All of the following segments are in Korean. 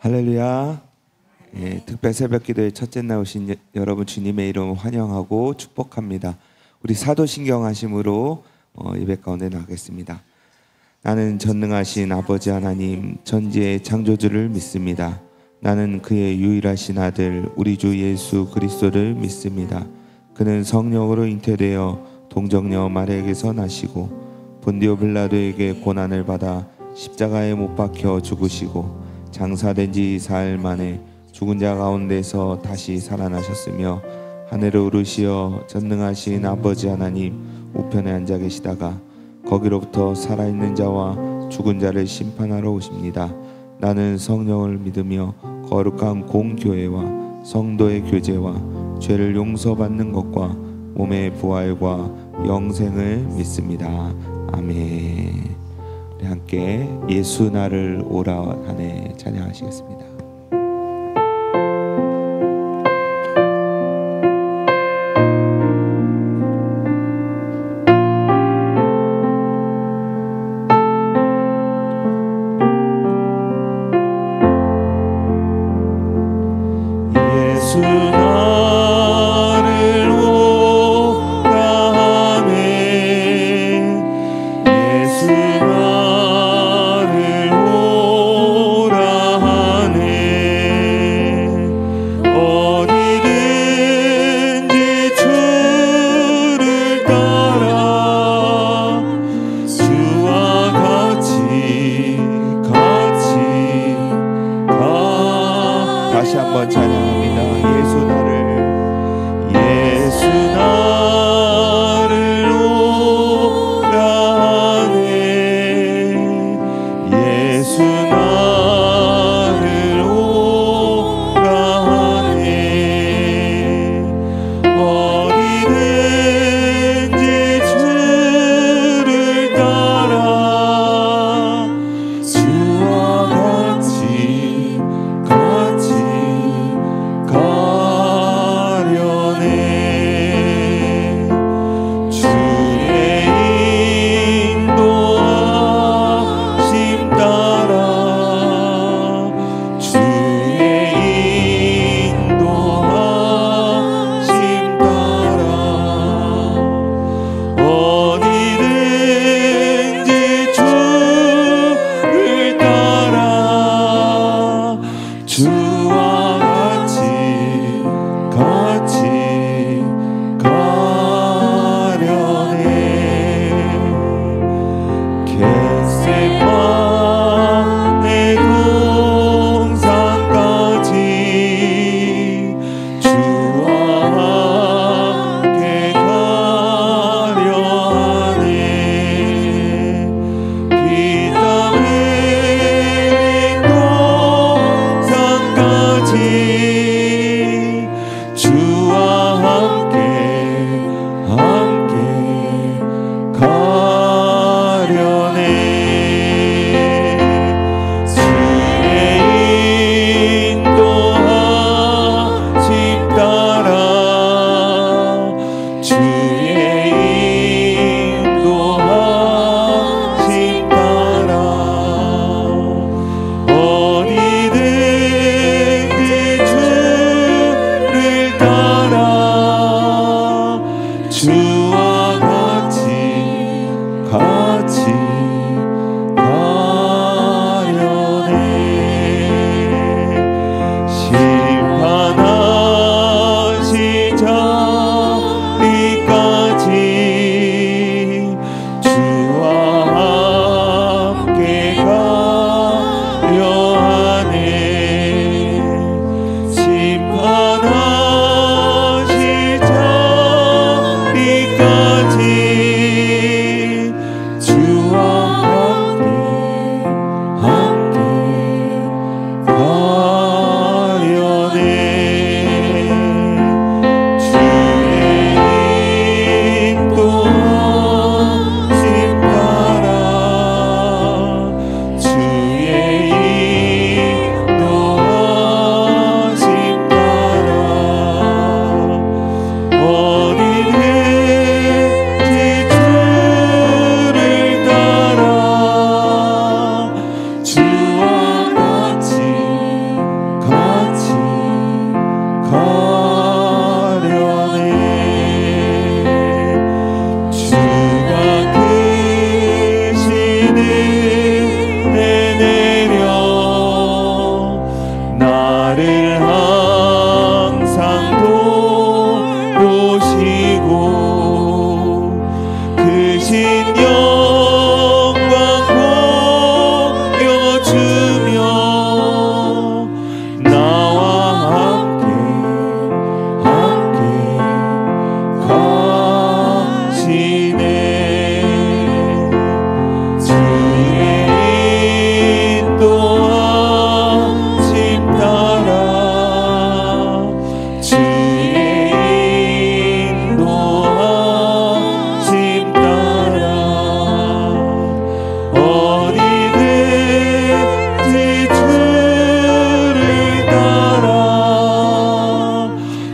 할렐루야. 특별 새벽 기도의 첫째 나오신 여러분 주님의 이름 환영하고 축복합니다. 우리 사도신경 하심으로 예배 가운데 나가겠습니다. 나는 전능하신 아버지 하나님 전지의 창조주를 믿습니다. 나는 그의 유일하신 아들 우리 주 예수 그리스도를 믿습니다. 그는 성령으로 잉태되어 동정녀 마리아에게서 나시고 본디오 빌라도에게 고난을 받아 십자가에 못 박혀 죽으시고 장사된 지 사흘 만에 죽은 자 가운데서 다시 살아나셨으며 하늘에 오르시어 전능하신 아버지 하나님 우편에 앉아 계시다가 거기로부터 살아있는 자와 죽은 자를 심판하러 오십니다. 나는 성령을 믿으며 거룩한 공교회와 성도의 교제와 죄를 용서받는 것과 몸의 부활과 영생을 믿습니다. 아멘. 우리 함께 예수 나를 오라 하네 찬양하시겠습니다. 예수 나를 오라 하네 예수 나를 오라 하네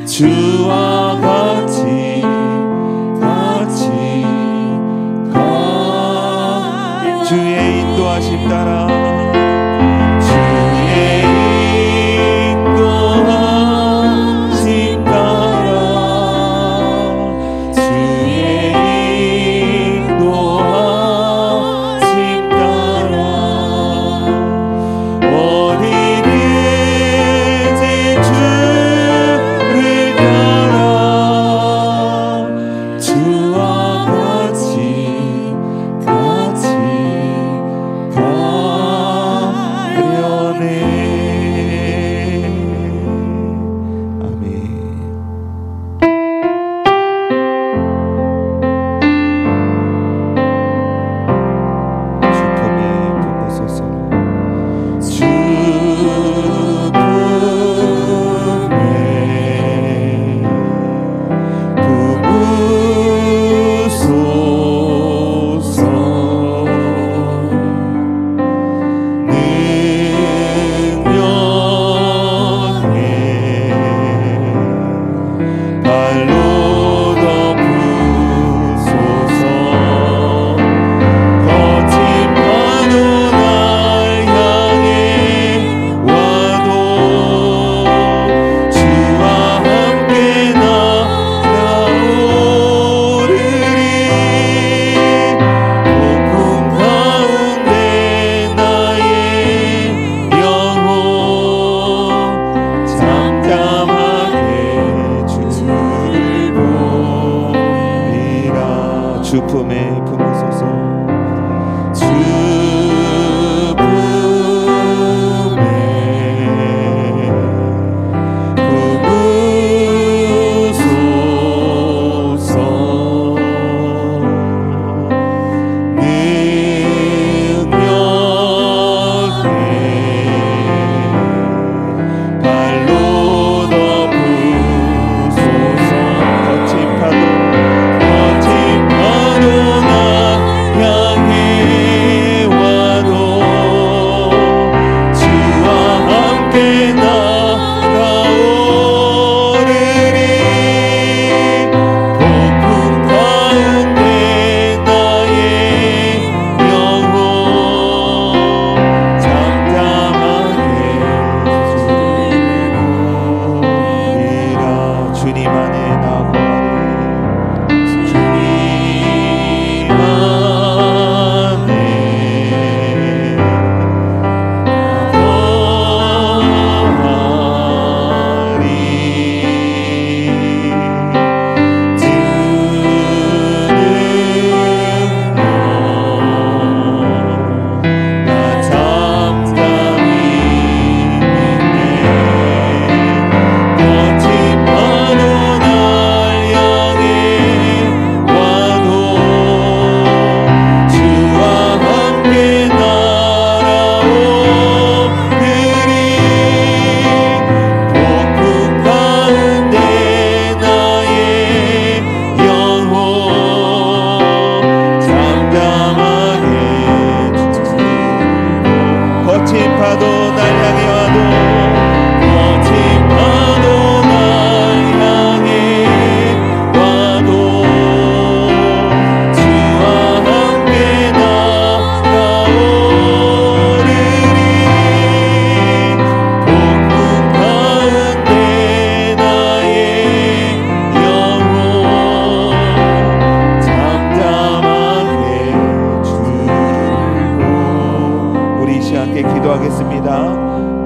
주와 같이 가 주의 인도하심 따라 주의 인도하심 따라 주의 인도하심 따라 어디든지 주를 따라 주와 같이 가려네. 아멘. 주품에 품으소서. 주품에 품으소서.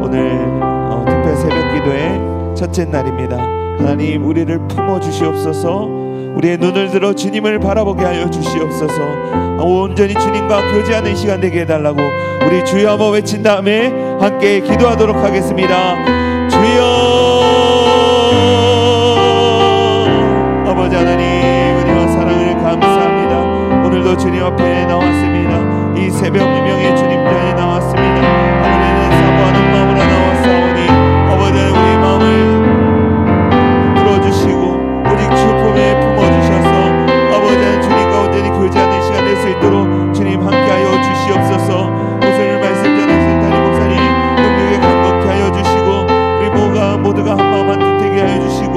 오늘 특별 새벽 기도의 첫째 날입니다. 하나님, 우리를 품어 주시옵소서. 우리의 눈을 들어 주님을 바라보게 하여 주시옵소서. 온전히 주님과 교제하는 시간 되게 해달라고 우리 주여 한번 외친 다음에 함께 기도하도록 하겠습니다. 주여. 아버지 하나님, 주님 앞에 나왔습니다. 이 새벽 미명의 주님 전에 나왔습니다. 아버지는 사모하는 마음으로 나왔사오니 아버지 우리 마음을 들어주시고 오직 주 품에 품어주셔서 아버지 주님 가운데 교제하는 시간 될 수 있도록 주님 함께하여 주시옵소서. 오늘 말씀 전하신 담임 목사님 능력에 감격케 하여 주시고 우리 모두가 한마음 한뜻되게 하여 주시고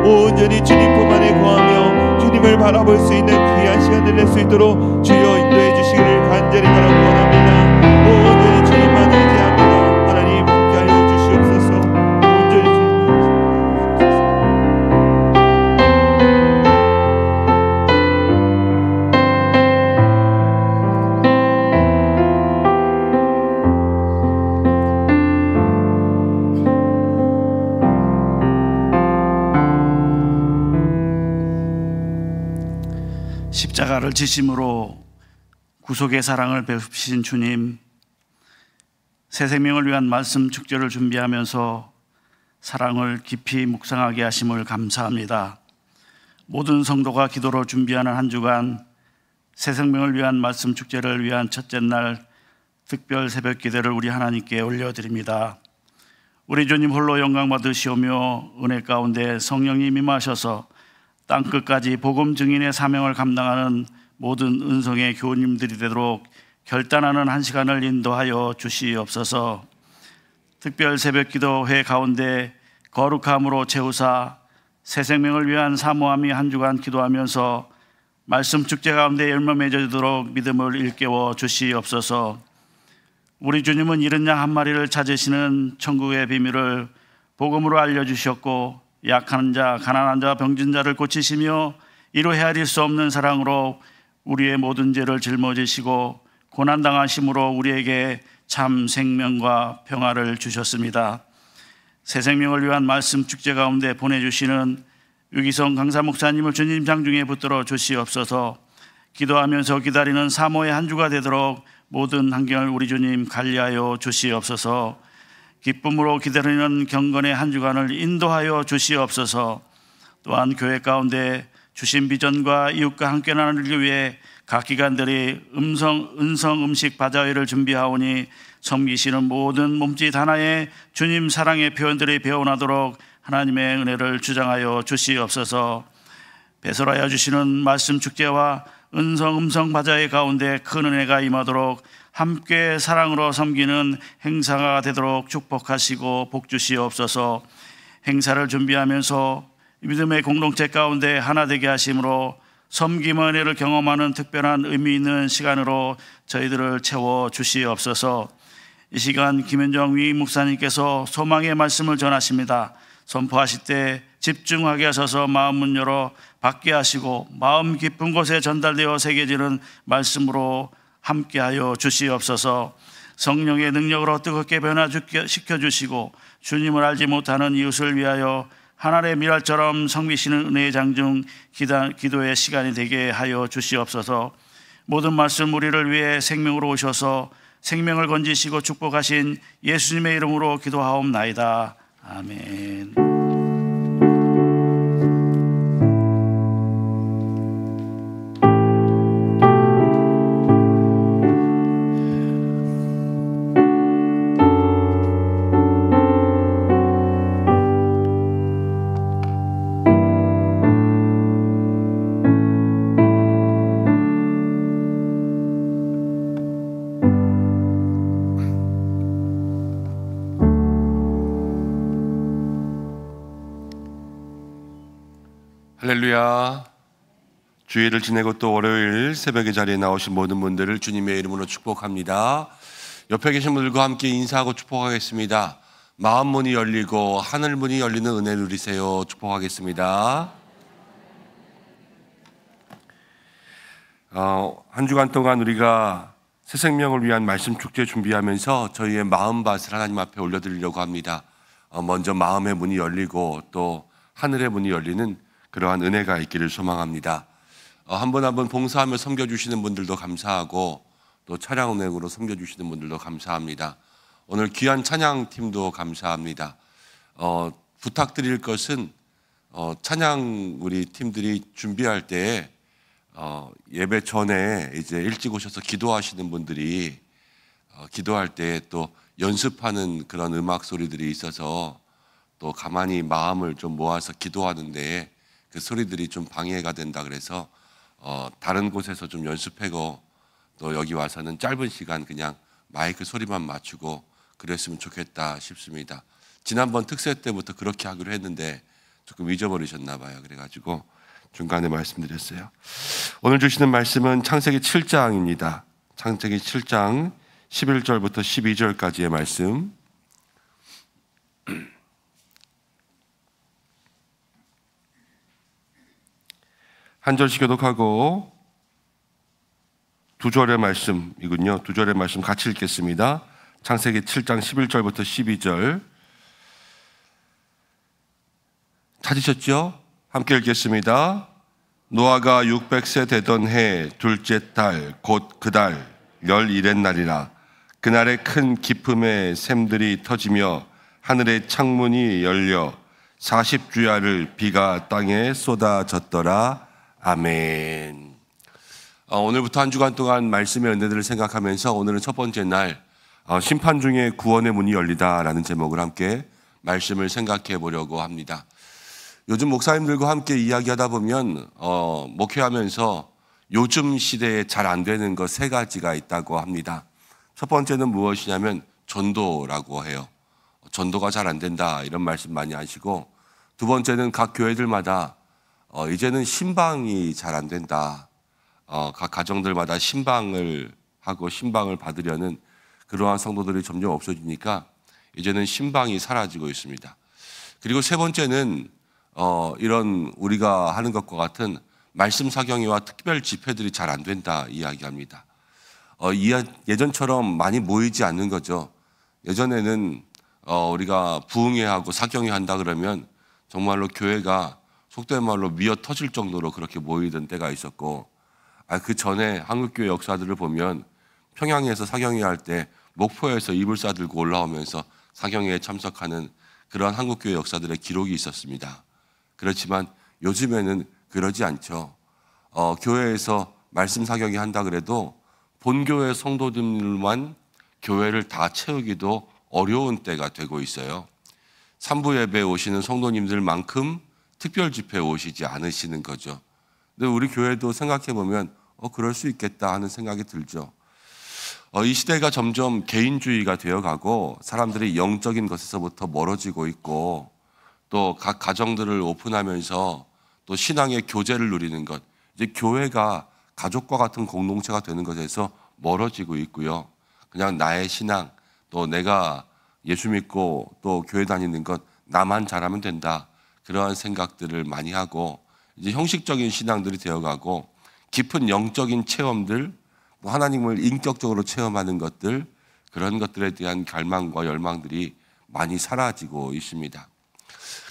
온전히 주님 품 안에 거하며 주님을 바라볼 수 있는 귀한 시간을 낼 수 있도록 주여 인도해 주시기를 간절히 바라고 원합니다. 온전히 주님만 의지합니다. 하나님 함께하여 주시옵소서. 온전히 주님만 의지하옵소서. 십자가를 지심으로 구속의 사랑을 베푸신 주님, 새 생명을 위한 말씀 축제를 준비하면서 사랑을 깊이 묵상하게 하심을 감사합니다. 모든 성도가 기도로 준비하는 한 주간 새 생명을 위한 말씀 축제를 위한 첫째 날 특별 새벽 기도를 우리 하나님께 올려드립니다. 우리 주님 홀로 영광 받으시오며 은혜 가운데 성령님 임하셔서 땅끝까지 복음 증인의 사명을 감당하는 모든 은성의 교우님들이 되도록 결단하는 한 시간을 인도하여 주시옵소서. 특별 새벽 기도회 가운데 거룩함으로 채우사 새 생명을 위한 사모함이 한 주간 기도하면서 말씀 축제 가운데 열매 맺어지도록 믿음을 일깨워 주시옵소서. 우리 주님은 이른 양 한 마리를 찾으시는 천국의 비밀을 복음으로 알려주셨고 약한 자, 가난한 자, 병든 자를 고치시며 이로 헤아릴 수 없는 사랑으로 우리의 모든 죄를 짊어지시고 고난당하심으로 우리에게 참 생명과 평화를 주셨습니다. 새 생명을 위한 말씀 축제 가운데 보내주시는 유기성 강사 목사님을 주님 장중에 붙들어 주시옵소서. 기도하면서 기다리는 사모의 한 주가 되도록 모든 환경을 우리 주님 관리하여 주시옵소서. 기쁨으로 기다리는 경건의 한 주간을 인도하여 주시옵소서. 또한 교회 가운데 주신 비전과 이웃과 함께 나누기 위해 각 기관들이 은성 음식 바자회를 준비하오니 섬기시는 모든 몸짓 하나에 주님 사랑의 표현들이 배어나도록 하나님의 은혜를 주장하여 주시옵소서. 배설하여 주시는 말씀 축제와 음성 바자회 가운데 큰 은혜가 임하도록 함께 사랑으로 섬기는 행사가 되도록 축복하시고 복 주시옵소서. 행사를 준비하면서 믿음의 공동체 가운데 하나 되게 하심으로 섬김의 은혜를 경험하는 특별한 의미 있는 시간으로 저희들을 채워 주시옵소서. 이 시간 김현정 위 목사님께서 소망의 말씀을 전하십니다. 선포하실 때 집중하게 하셔서 마음 문 열어 받게 하시고 마음 깊은 곳에 전달되어 새겨지는 말씀으로 함께하여 주시옵소서. 성령의 능력으로 뜨겁게 변화시켜 주시고 주님을 알지 못하는 이웃을 위하여 하늘의 미랄처럼 성비시는 은혜의 장중 기도의 시간이 되게 하여 주시옵소서. 모든 말씀 우리를 위해 생명으로 오셔서 생명을 건지시고 축복하신 예수님의 이름으로 기도하옵나이다. 아멘. 할렐루야. 주일을 지내고 또 월요일 새벽의 자리에 나오신 모든 분들을 주님의 이름으로 축복합니다. 옆에 계신 분들과 함께 인사하고 축복하겠습니다. 마음 문이 열리고 하늘 문이 열리는 은혜 누리세요. 축복하겠습니다. 한 주간 동안 우리가 새 생명을 위한 말씀 축제 준비하면서 저희의 마음밭을 하나님 앞에 올려드리려고 합니다. 먼저 마음의 문이 열리고 또 하늘의 문이 열리는 그러한 은혜가 있기를 소망합니다. 한 분 한 분 봉사하며 섬겨주시는 분들도 감사하고 또 차량 운행으로 섬겨주시는 분들도 감사합니다. 오늘 귀한 찬양팀도 감사합니다. 부탁드릴 것은 찬양 우리 팀들이 준비할 때에 예배 전에 이제 일찍 오셔서 기도하시는 분들이 기도할 때 또 연습하는 그런 음악 소리들이 있어서 또 가만히 마음을 좀 모아서 기도하는데 그 소리들이 좀 방해가 된다 그래서 다른 곳에서 좀 연습하고 또 여기 와서는 짧은 시간 그냥 마이크 소리만 맞추고 그랬으면 좋겠다 싶습니다. 지난번 특세 때부터 그렇게 하기로 했는데 조금 잊어버리셨나 봐요. 그래가지고 중간에 말씀드렸어요. 오늘 주시는 말씀은 창세기 7장입니다. 창세기 7장 11절부터 12절까지의 말씀. 한 절씩 교독하고 두 절의 말씀이군요. 두 절의 말씀 같이 읽겠습니다. 창세기 7장 11절부터 12절. 찾으셨죠? 함께 읽겠습니다. 노아가 600세 되던 해 둘째 달 곧 그달 11의 날이라. 그날에 큰 기품의 샘들이 터지며 하늘의 창문이 열려 40주야를 비가 땅에 쏟아졌더라. 아멘. 오늘부터 한 주간 동안 말씀의 은혜들을 생각하면서 오늘은 첫 번째 날 심판 중에 구원의 문이 열리다라는 제목을 함께 말씀을 생각해 보려고 합니다. 요즘 목사님들과 함께 이야기하다 보면 목회하면서 요즘 시대에 잘 안 되는 것 세 가지가 있다고 합니다. 첫 번째는 무엇이냐면 전도라고 해요. 전도가 잘 안 된다 이런 말씀 많이 하시고, 두 번째는 각 교회들마다 이제는 신방이 잘 안 된다. 각 가정들마다 신방을 하고 신방을 받으려는 그러한 성도들이 점점 없어지니까 이제는 신방이 사라지고 있습니다. 그리고 세 번째는 이런 우리가 하는 것과 같은 말씀 사경회와 특별 집회들이 잘 안 된다 이야기합니다. 예전처럼 많이 모이지 않는 거죠. 예전에는 우리가 부흥회하고 사경회 한다 그러면 정말로 교회가 속된 말로 미어 터질 정도로 그렇게 모이던 때가 있었고, 그 전에 한국교회 역사들을 보면 평양에서 사경회 할 때 목포에서 이불 싸들고 올라오면서 사경회에 참석하는 그런 한국교회 역사들의 기록이 있었습니다. 그렇지만 요즘에는 그러지 않죠. 교회에서 말씀 사경회 한다 그래도 본교회 성도들만 교회를 다 채우기도 어려운 때가 되고 있어요. 산부 예배에 오시는 성도님들만큼 특별 집회에 오시지 않으시는 거죠. 근데 우리 교회도 생각해 보면 그럴 수 있겠다 하는 생각이 들죠. 이 시대가 점점 개인주의가 되어가고 사람들이 영적인 것에서부터 멀어지고 있고, 또 각 가정들을 오픈하면서 또 신앙의 교제를 누리는 것, 이제 교회가 가족과 같은 공동체가 되는 것에서 멀어지고 있고요. 그냥 나의 신앙, 또 내가 예수 믿고 또 교회 다니는 것 나만 잘하면 된다, 그러한 생각들을 많이 하고 이제 형식적인 신앙들이 되어가고 깊은 영적인 체험들, 하나님을 인격적으로 체험하는 것들, 그런 것들에 대한 갈망과 열망들이 많이 사라지고 있습니다.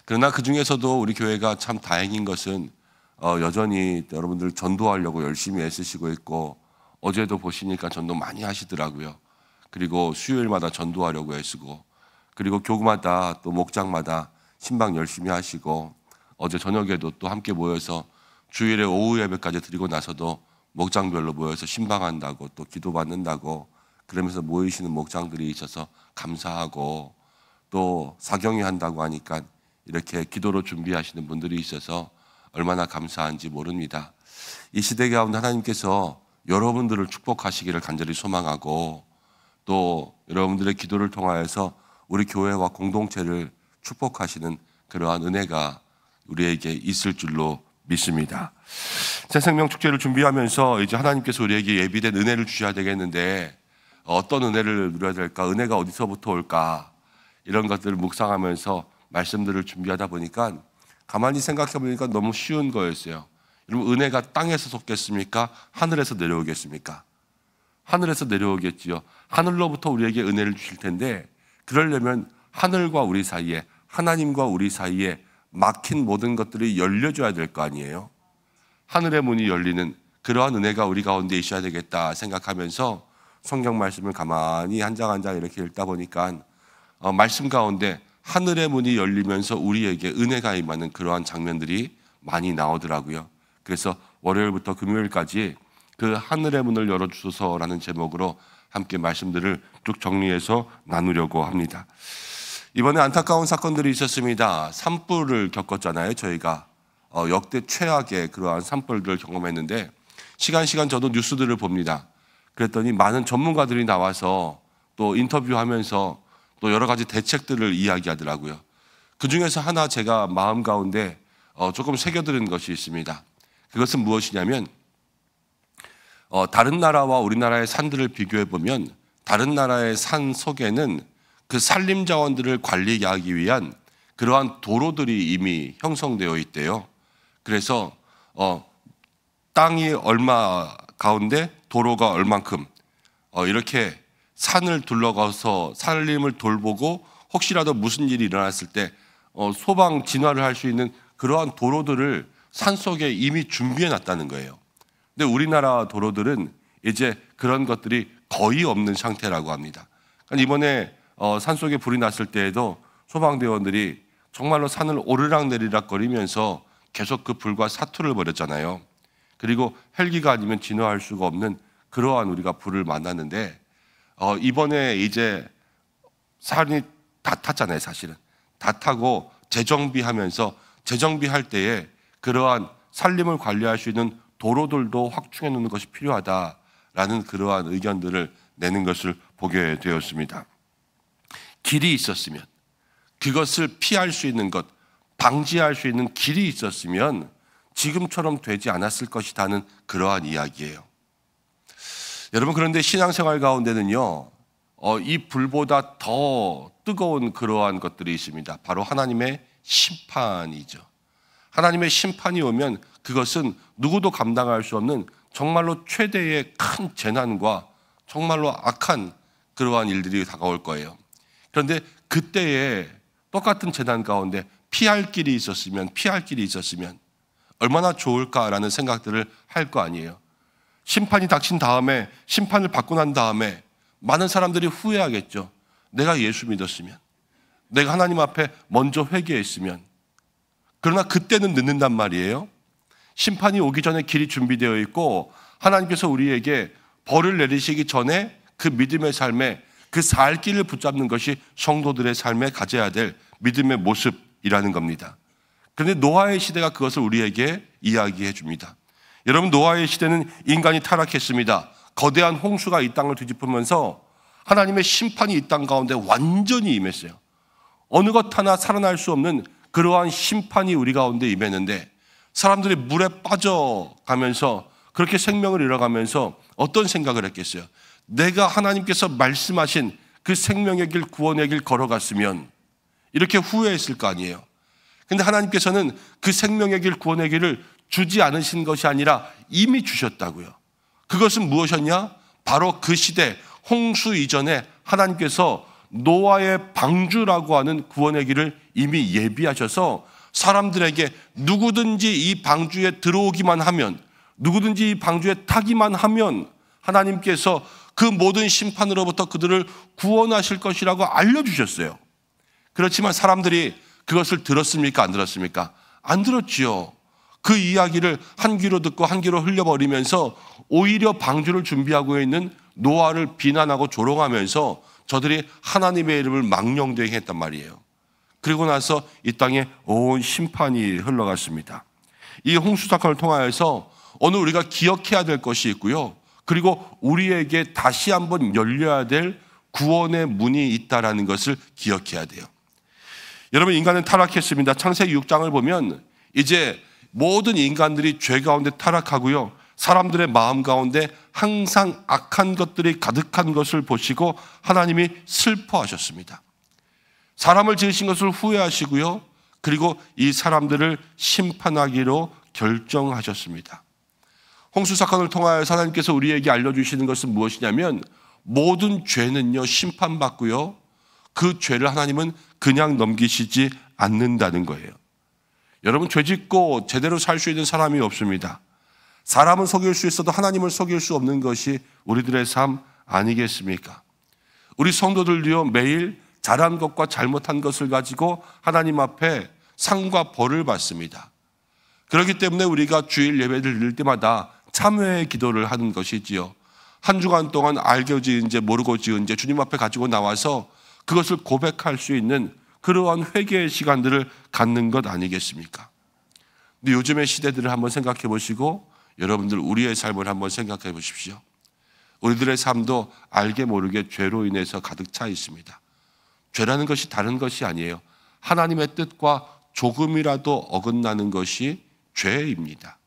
그러나 그 중에서도 우리 교회가 참 다행인 것은 여전히 여러분들 전도하려고 열심히 애쓰시고 있고, 어제도 보시니까 전도 많이 하시더라고요. 그리고 수요일마다 전도하려고 애쓰고, 그리고 교구마다 또 목장마다 신방 열심히 하시고, 어제 저녁에도 또 함께 모여서 주일에 오후 예배까지 드리고 나서도 목장별로 모여서 신방한다고 또 기도받는다고 그러면서 모이시는 목장들이 있어서 감사하고, 또 사경회 한다고 하니까 이렇게 기도로 준비하시는 분들이 있어서 얼마나 감사한지 모릅니다. 이 시대 가운데 하나님께서 여러분들을 축복하시기를 간절히 소망하고, 또 여러분들의 기도를 통하여서 우리 교회와 공동체를 축복하시는 그러한 은혜가 우리에게 있을 줄로 믿습니다. 새 생명 축제를 준비하면서 이제 하나님께서 우리에게 예비된 은혜를 주셔야 되겠는데 어떤 은혜를 누려야 될까? 은혜가 어디서부터 올까? 이런 것들을 묵상하면서 말씀들을 준비하다 보니까 가만히 생각해 보니까 너무 쉬운 거였어요. 여러분, 은혜가 땅에서 솟겠습니까? 하늘에서 내려오겠습니까? 하늘에서 내려오겠지요. 하늘로부터 우리에게 은혜를 주실 텐데, 그러려면 하늘과 우리 사이에, 하나님과 우리 사이에 막힌 모든 것들이 열려줘야 될 거 아니에요. 하늘의 문이 열리는 그러한 은혜가 우리 가운데 있어야 되겠다 생각하면서 성경 말씀을 가만히 한 장 한 장 이렇게 읽다 보니까 말씀 가운데 하늘의 문이 열리면서 우리에게 은혜가 임하는 그러한 장면들이 많이 나오더라고요. 그래서 월요일부터 금요일까지 그 하늘의 문을 열어주소서라는 제목으로 함께 말씀들을 쭉 정리해서 나누려고 합니다. 이번에 안타까운 사건들이 있었습니다. 산불을 겪었잖아요. 저희가 역대 최악의 그러한 산불들을 경험했는데 시간 저도 뉴스들을 봅니다. 그랬더니 많은 전문가들이 나와서 또 인터뷰하면서 또 여러 가지 대책들을 이야기하더라고요. 그중에서 하나 제가 마음 가운데 조금 새겨드린 것이 있습니다. 그것은 무엇이냐면 다른 나라와 우리나라의 산들을 비교해 보면 다른 나라의 산 속에는 그 산림 자원들을 관리하기 위한 그러한 도로들이 이미 형성되어 있대요. 그래서 땅이 얼마 가운데 도로가 얼만큼 이렇게 산을 둘러가서 산림을 돌보고 혹시라도 무슨 일이 일어났을 때 소방 진화를 할 수 있는 그러한 도로들을 산속에 이미 준비해 놨다는 거예요. 근데 우리나라 도로들은 이제 그런 것들이 거의 없는 상태라고 합니다. 그러니까 이번에 산속에 불이 났을 때에도 소방대원들이 정말로 산을 오르락내리락 거리면서 계속 그 불과 사투를 벌였잖아요. 그리고 헬기가 아니면 진화할 수가 없는 그러한 우리가 불을 만났는데 이번에 이제 산이 다 탔잖아요. 사실은 다 타고 재정비하면서 재정비할 때에 그러한 산림을 관리할 수 있는 도로들도 확충해 놓는 것이 필요하다라는 그러한 의견들을 내는 것을 보게 되었습니다. 길이 있었으면 그것을 피할 수 있는 것, 방지할 수 있는 길이 있었으면 지금처럼 되지 않았을 것이라는 그러한 이야기예요. 여러분, 그런데 신앙생활 가운데는요, 이 불보다 더 뜨거운 그러한 것들이 있습니다. 바로 하나님의 심판이죠. 하나님의 심판이 오면 그것은 누구도 감당할 수 없는 정말로 최대의 큰 재난과 정말로 악한 그러한 일들이 다가올 거예요. 그런데 그때에 똑같은 재난 가운데 피할 길이 있었으면 얼마나 좋을까라는 생각들을 할 거 아니에요. 심판이 닥친 다음에, 심판을 받고 난 다음에 많은 사람들이 후회하겠죠. 내가 예수 믿었으면, 내가 하나님 앞에 먼저 회개했으면. 그러나 그때는 늦는단 말이에요. 심판이 오기 전에 길이 준비되어 있고 하나님께서 우리에게 벌을 내리시기 전에 그 믿음의 삶에 그 살 길을 붙잡는 것이 성도들의 삶에 가져야 될 믿음의 모습이라는 겁니다. 그런데 노아의 시대가 그것을 우리에게 이야기해 줍니다. 여러분, 노아의 시대는 인간이 타락했습니다. 거대한 홍수가 이 땅을 뒤집으면서 하나님의 심판이 이 땅 가운데 완전히 임했어요. 어느 것 하나 살아날 수 없는 그러한 심판이 우리 가운데 임했는데 사람들이 물에 빠져가면서 그렇게 생명을 잃어가면서 어떤 생각을 했겠어요? 내가 하나님께서 말씀하신 그 생명의 길, 구원의 길 걸어갔으면 이렇게 후회했을 거 아니에요. 근데 하나님께서는 그 생명의 길, 구원의 길을 주지 않으신 것이 아니라 이미 주셨다고요. 그것은 무엇이었냐? 바로 그 시대 홍수 이전에 하나님께서 노아의 방주라고 하는 구원의 길을 이미 예비하셔서 사람들에게 누구든지 이 방주에 들어오기만 하면, 누구든지 이 방주에 타기만 하면 하나님께서 그 모든 심판으로부터 그들을 구원하실 것이라고 알려주셨어요. 그렇지만 사람들이 그것을 들었습니까? 안 들었습니까? 안 들었지요. 그 이야기를 한 귀로 듣고 한 귀로 흘려버리면서 오히려 방주를 준비하고 있는 노아를 비난하고 조롱하면서 저들이 하나님의 이름을 망령되게 했단 말이에요. 그리고 나서 이 땅에 온 심판이 흘러갔습니다. 이 홍수 사건을 통하여서 오늘 우리가 기억해야 될 것이 있고요. 그리고 우리에게 다시 한번 열려야 될 구원의 문이 있다라는 것을 기억해야 돼요. 여러분, 인간은 타락했습니다. 창세기 6장을 보면 이제 모든 인간들이 죄 가운데 타락하고요. 사람들의 마음 가운데 항상 악한 것들이 가득한 것을 보시고 하나님이 슬퍼하셨습니다. 사람을 지으신 것을 후회하시고요. 그리고 이 사람들을 심판하기로 결정하셨습니다. 홍수 사건을 통하여 하나님께서 우리에게 알려주시는 것은 무엇이냐면 모든 죄는요 심판받고요. 그 죄를 하나님은 그냥 넘기시지 않는다는 거예요. 여러분, 죄 짓고 제대로 살 수 있는 사람이 없습니다. 사람은 속일 수 있어도 하나님을 속일 수 없는 것이 우리들의 삶 아니겠습니까? 우리 성도들도요 매일 잘한 것과 잘못한 것을 가지고 하나님 앞에 상과 벌을 받습니다. 그렇기 때문에 우리가 주일 예배를 드릴 때마다 참회의 기도를 하는 것이지요. 한 주간 동안 알고 지은 죄 모르고 지은 죄 주님 앞에 가지고 나와서 그것을 고백할 수 있는 그러한 회개의 시간들을 갖는 것 아니겠습니까? 근데 요즘의 시대들을 한번 생각해 보시고 여러분들 우리의 삶을 한번 생각해 보십시오. 우리들의 삶도 알게 모르게 죄로 인해서 가득 차 있습니다. 죄라는 것이 다른 것이 아니에요. 하나님의 뜻과 조금이라도 어긋나는 것이 죄입니다.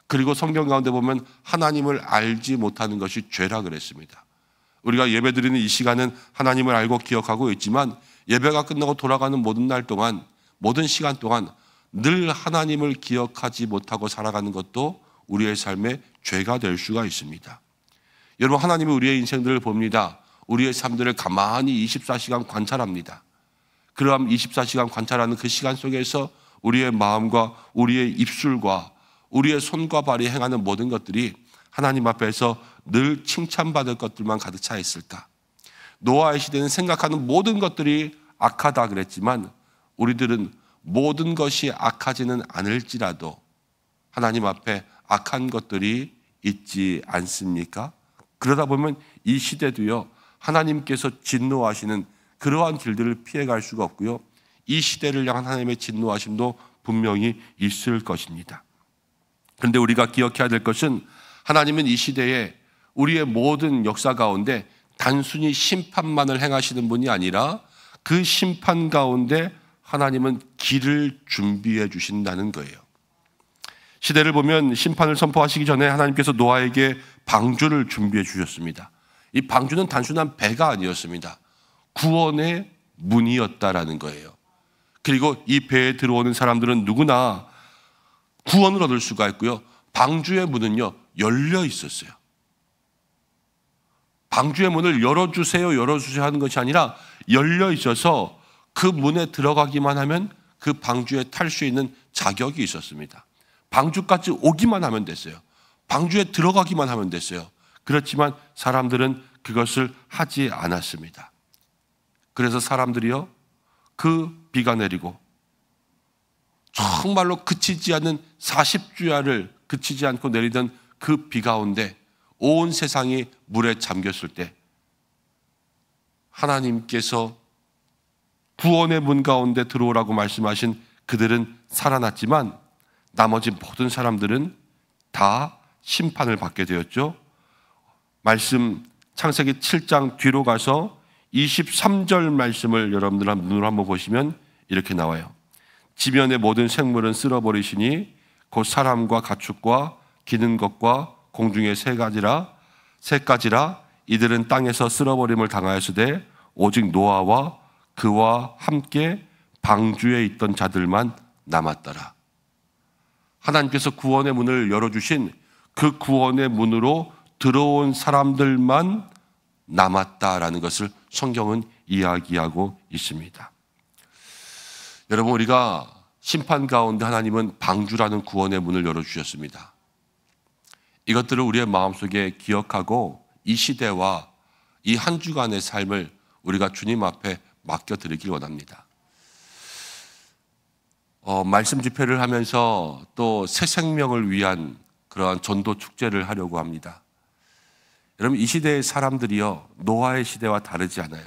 그리고 성경 가운데 보면 하나님을 알지 못하는 것이 죄라 그랬습니다. 우리가 예배드리는 이 시간은 하나님을 알고 기억하고 있지만 예배가 끝나고 돌아가는 모든 날 동안, 모든 시간 동안 늘 하나님을 기억하지 못하고 살아가는 것도 우리의 삶의 죄가 될 수가 있습니다. 여러분, 하나님은 우리의 인생들을 봅니다. 우리의 삶들을 가만히 24시간 관찰합니다. 그러한 24시간 관찰하는 그 시간 속에서 우리의 마음과 우리의 입술과 우리의 손과 발이 행하는 모든 것들이 하나님 앞에서 늘 칭찬받을 것들만 가득 차 있을까? 노아의 시대는 생각하는 모든 것들이 악하다 그랬지만 우리들은 모든 것이 악하지는 않을지라도 하나님 앞에 악한 것들이 있지 않습니까? 그러다 보면 이 시대도요, 하나님께서 진노하시는 그러한 길들을 피해갈 수가 없고요, 이 시대를 향한 하나님의 진노하심도 분명히 있을 것입니다. 그런데 우리가 기억해야 될 것은 하나님은 이 시대에 우리의 모든 역사 가운데 단순히 심판만을 행하시는 분이 아니라 그 심판 가운데 하나님은 길을 준비해 주신다는 거예요. 시대를 보면 심판을 선포하시기 전에 하나님께서 노아에게 방주를 준비해 주셨습니다. 이 방주는 단순한 배가 아니었습니다. 구원의 문이었다라는 거예요. 그리고 이 배에 들어오는 사람들은 누구나 구원을 얻을 수가 있고요, 방주의 문은요 열려 있었어요. 방주의 문을 열어주세요 하는 것이 아니라 열려 있어서 그 문에 들어가기만 하면 그 방주에 탈 수 있는 자격이 있었습니다. 방주까지 오기만 하면 됐어요. 방주에 들어가기만 하면 됐어요. 그렇지만 사람들은 그것을 하지 않았습니다. 그래서 사람들이요, 그 비가 내리고 정말로 그치지 않는 40주야를 그치지 않고 내리던 그 비 가운데 온 세상이 물에 잠겼을 때 하나님께서 구원의 문 가운데 들어오라고 말씀하신 그들은 살아났지만 나머지 모든 사람들은 다 심판을 받게 되었죠. 말씀 창세기 7장 뒤로 가서 23절 말씀을 여러분들 눈으로 한번 보시면 이렇게 나와요. 지면의 모든 생물은 쓸어버리시니 곧 사람과 가축과 기는 것과 공중의 새 가지라 이들은 땅에서 쓸어버림을 당하였으되 오직 노아와 그와 함께 방주에 있던 자들만 남았더라. 하나님께서 구원의 문을 열어주신 그 구원의 문으로 들어온 사람들만 남았다라는 것을 성경은 이야기하고 있습니다. 여러분, 우리가 심판 가운데 하나님은 방주라는 구원의 문을 열어주셨습니다. 이것들을 우리의 마음속에 기억하고 이 시대와 이 한 주간의 삶을 우리가 주님 앞에 맡겨드리길 원합니다. 말씀 집회를 하면서 또 새 생명을 위한 그러한 전도 축제를 하려고 합니다. 여러분, 이 시대의 사람들이요, 노아의 시대와 다르지 않아요.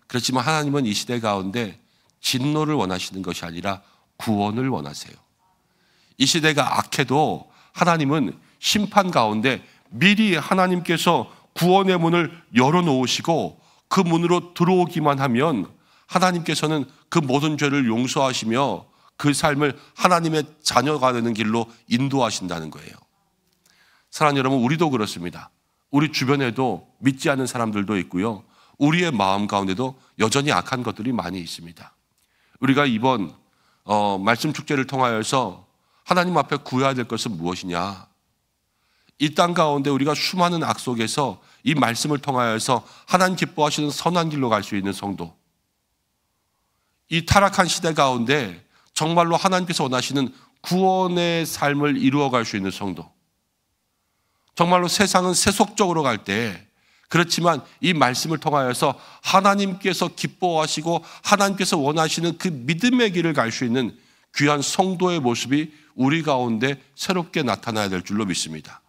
그렇지만 하나님은 이 시대 가운데 진노를 원하시는 것이 아니라 구원을 원하세요. 이 시대가 악해도 하나님은 심판 가운데 미리 하나님께서 구원의 문을 열어놓으시고 그 문으로 들어오기만 하면 하나님께서는 그 모든 죄를 용서하시며 그 삶을 하나님의 자녀가 되는 길로 인도하신다는 거예요. 사랑하는 여러분, 우리도 그렇습니다. 우리 주변에도 믿지 않는 사람들도 있고요, 우리의 마음 가운데도 여전히 악한 것들이 많이 있습니다. 우리가 이번 말씀 축제를 통하여서 하나님 앞에 구해야 될 것은 무엇이냐? 이 땅 가운데 우리가 수많은 악 속에서 이 말씀을 통하여서 하나님 기뻐하시는 선한 길로 갈 수 있는 성도, 이 타락한 시대 가운데 정말로 하나님께서 원하시는 구원의 삶을 이루어갈 수 있는 성도, 정말로 세상은 세속적으로 갈 때, 그렇지만 이 말씀을 통하여서 하나님께서 기뻐하시고 하나님께서 원하시는 그 믿음의 길을 갈 수 있는 귀한 성도의 모습이 우리 가운데 새롭게 나타나야 될 줄로 믿습니다.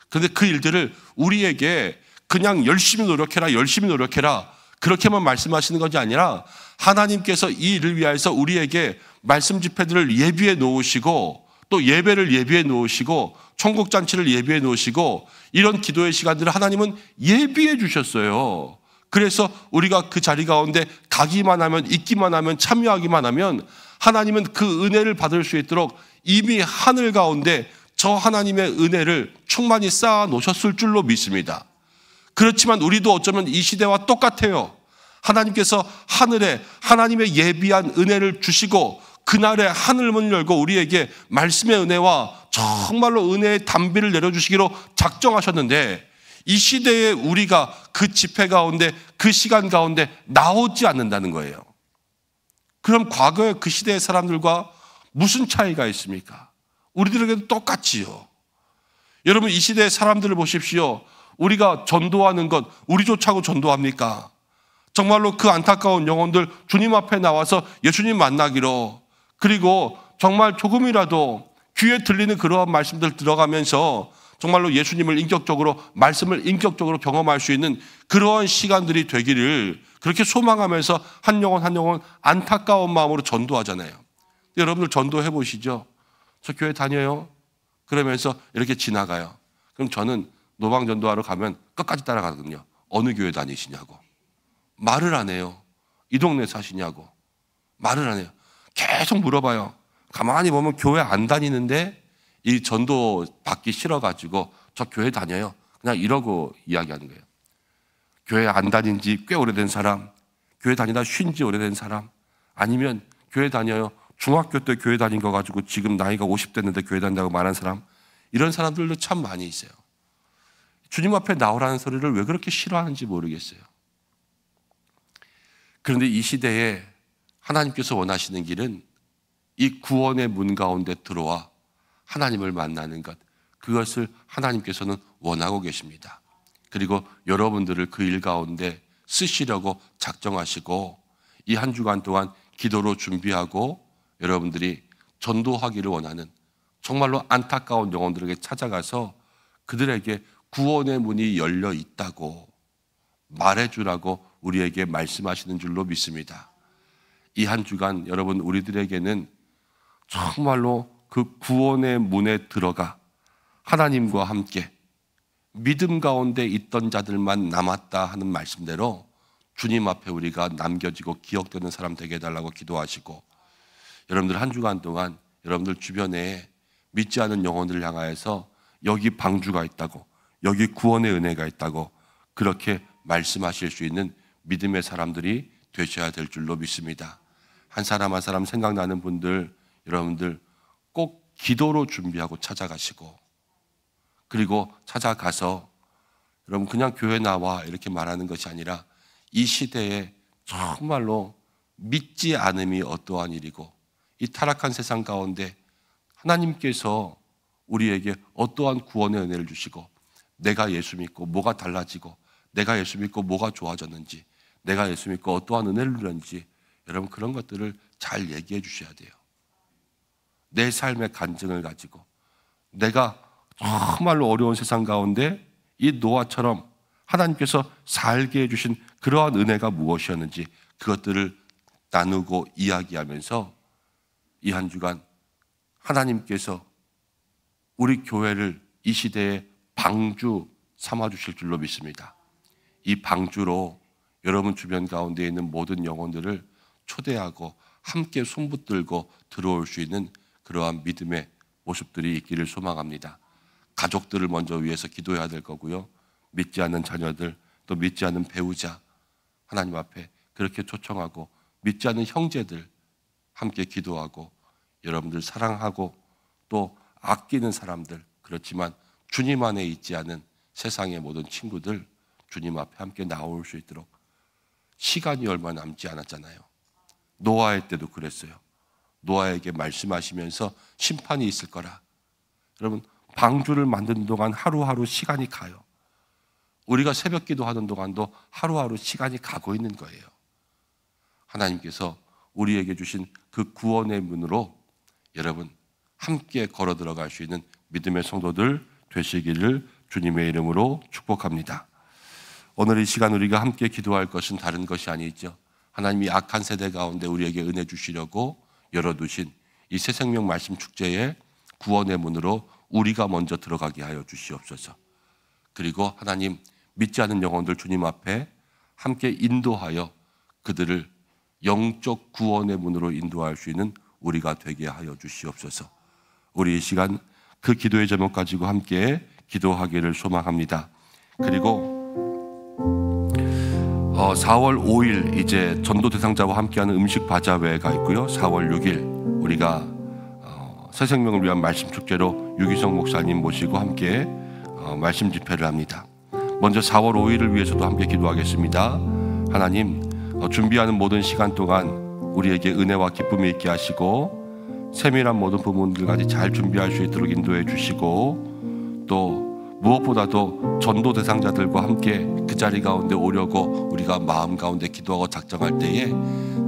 그런데 그 일들을 우리에게 그냥 열심히 노력해라 그렇게만 말씀하시는 것이 아니라 하나님께서 이 일을 위하여서 우리에게 말씀 집회들을 예비해 놓으시고 또 예배를 예비해 놓으시고 천국잔치를 예비해 놓으시고 이런 기도의 시간들을 하나님은 예비해 주셨어요. 그래서 우리가 그 자리 가운데 가기만 하면, 있기만 하면, 참여하기만 하면 하나님은 그 은혜를 받을 수 있도록 이미 하늘 가운데 저 하나님의 은혜를 충만히 쌓아 놓으셨을 줄로 믿습니다. 그렇지만 우리도 어쩌면 이 시대와 똑같아요. 하나님께서 하늘에 하나님의 예비한 은혜를 주시고 그날에 하늘문을 열고 우리에게 말씀의 은혜와 정말로 은혜의 단비를 내려주시기로 작정하셨는데 이 시대에 우리가 그 집회 가운데 그 시간 가운데 나오지 않는다는 거예요. 그럼 과거의 그 시대의 사람들과 무슨 차이가 있습니까? 우리들에게도 똑같지요. 여러분 이 시대의 사람들을 보십시오. 우리가 전도하는 것 우리조차고 전도합니까? 정말로 그 안타까운 영혼들 주님 앞에 나와서 예수님 만나기로, 그리고 정말 조금이라도 귀에 들리는 그러한 말씀들 들어가면서 정말로 예수님을 말씀을 인격적으로 경험할 수 있는 그러한 시간들이 되기를 그렇게 소망하면서 한 영혼 한 영혼 안타까운 마음으로 전도하잖아요. 여러분들 전도해 보시죠. 저 교회 다녀요. 그러면서 이렇게 지나가요. 그럼 저는 노방 전도하러 가면 끝까지 따라가거든요. 어느 교회 다니시냐고. 말을 안 해요. 이 동네 사시냐고. 말을 안 해요. 계속 물어봐요. 가만히 보면 교회 안 다니는데 이 전도 받기 싫어가지고 저 교회 다녀요. 그냥 이러고 이야기하는 거예요. 교회 안 다닌 지 꽤 오래된 사람, 교회 다니다 쉰 지 오래된 사람, 아니면 교회 다녀요. 중학교 때 교회 다닌 거 가지고 지금 나이가 50 됐는데 교회 다닌다고 말하는 사람, 이런 사람들도 참 많이 있어요. 주님 앞에 나오라는 소리를 왜 그렇게 싫어하는지 모르겠어요. 그런데 이 시대에 하나님께서 원하시는 길은 이 구원의 문 가운데 들어와 하나님을 만나는 것, 그것을 하나님께서는 원하고 계십니다. 그리고 여러분들을 그 일 가운데 쓰시려고 작정하시고 이 한 주간 동안 기도로 준비하고 여러분들이 전도하기를 원하는, 정말로 안타까운 영혼들에게 찾아가서 그들에게 구원의 문이 열려 있다고 말해주라고 우리에게 말씀하시는 줄로 믿습니다. 이 한 주간 여러분 우리들에게는 정말로 그 구원의 문에 들어가 하나님과 함께 믿음 가운데 있던 자들만 남았다 하는 말씀대로 주님 앞에 우리가 남겨지고 기억되는 사람 되게 해달라고 기도하시고, 여러분들 한 주간 동안 여러분들 주변에 믿지 않은 영혼들을 향하여서 여기 방주가 있다고, 여기 구원의 은혜가 있다고 그렇게 말씀하실 수 있는 믿음의 사람들이 되셔야 될 줄로 믿습니다. 한 사람 한 사람 생각나는 분들, 여러분들 꼭 기도로 준비하고 찾아가시고, 그리고 찾아가서 여러분 그냥 교회 나와 이렇게 말하는 것이 아니라 이 시대에 정말로 믿지 않음이 어떠한 일이고 이 타락한 세상 가운데 하나님께서 우리에게 어떠한 구원의 은혜를 주시고 내가 예수 믿고 뭐가 달라지고 내가 예수 믿고 뭐가 좋아졌는지, 내가 예수 믿고 어떠한 은혜를 누렸는지 여러분 그런 것들을 잘 얘기해 주셔야 돼요. 내 삶의 간증을 가지고 내가 정말로 어려운 세상 가운데 이 노아처럼 하나님께서 살게 해주신 그러한 은혜가 무엇이었는지 그것들을 나누고 이야기하면서 이 한 주간 하나님께서 우리 교회를 이 시대에 방주 삼아주실 줄로 믿습니다. 이 방주로 여러분 주변 가운데 있는 모든 영혼들을 초대하고 함께 손붙들고 들어올 수 있는 그러한 믿음의 모습들이 있기를 소망합니다. 가족들을 먼저 위해서 기도해야 될 거고요. 믿지 않는 자녀들, 또 믿지 않는 배우자 하나님 앞에 그렇게 초청하고, 믿지 않는 형제들 함께 기도하고, 여러분들 사랑하고 또 아끼는 사람들, 그렇지만 주님 안에 있지 않은 세상의 모든 친구들 주님 앞에 함께 나올 수 있도록, 시간이 얼마 남지 않았잖아요. 노아의 때도 그랬어요. 노아에게 말씀하시면서 심판이 있을 거라. 여러분 방주를 만드는 동안 하루하루 시간이 가요. 우리가 새벽 기도하는 동안도 하루하루 시간이 가고 있는 거예요. 하나님께서 우리에게 주신 그 구원의 문으로 여러분 함께 걸어 들어갈 수 있는 믿음의 성도들 되시기를 주님의 이름으로 축복합니다. 오늘 이 시간 우리가 함께 기도할 것은 다른 것이 아니죠. 하나님이 악한 세대 가운데 우리에게 은혜 주시려고 열어두신 이 새 생명 말씀 축제의 구원의 문으로 우리가 먼저 들어가게 하여 주시옵소서. 그리고 하나님 믿지 않는 영혼들 주님 앞에 함께 인도하여 그들을 영적 구원의 문으로 인도할 수 있는 우리가 되게 하여 주시옵소서. 우리 이 시간 그 기도의 제목 가지고 함께 기도하기를 소망합니다. 그리고 4월 5일 이제 전도 대상자와 함께하는 음식 바자회가 있고요. 4월 6일 우리가 새 생명을 위한 말씀 축제로 유기성 목사님 모시고 함께 말씀 집회를 합니다. 먼저 4월 5일을 위해서도 함께 기도하겠습니다. 하나님 준비하는 모든 시간 동안 우리에게 은혜와 기쁨이 있게 하시고 세밀한 모든 부분들까지 잘 준비할 수 있도록 인도해 주시고 또 무엇보다도 전도 대상자들과 함께 그 자리 가운데 오려고 우리가 마음 가운데 기도하고 작정할 때에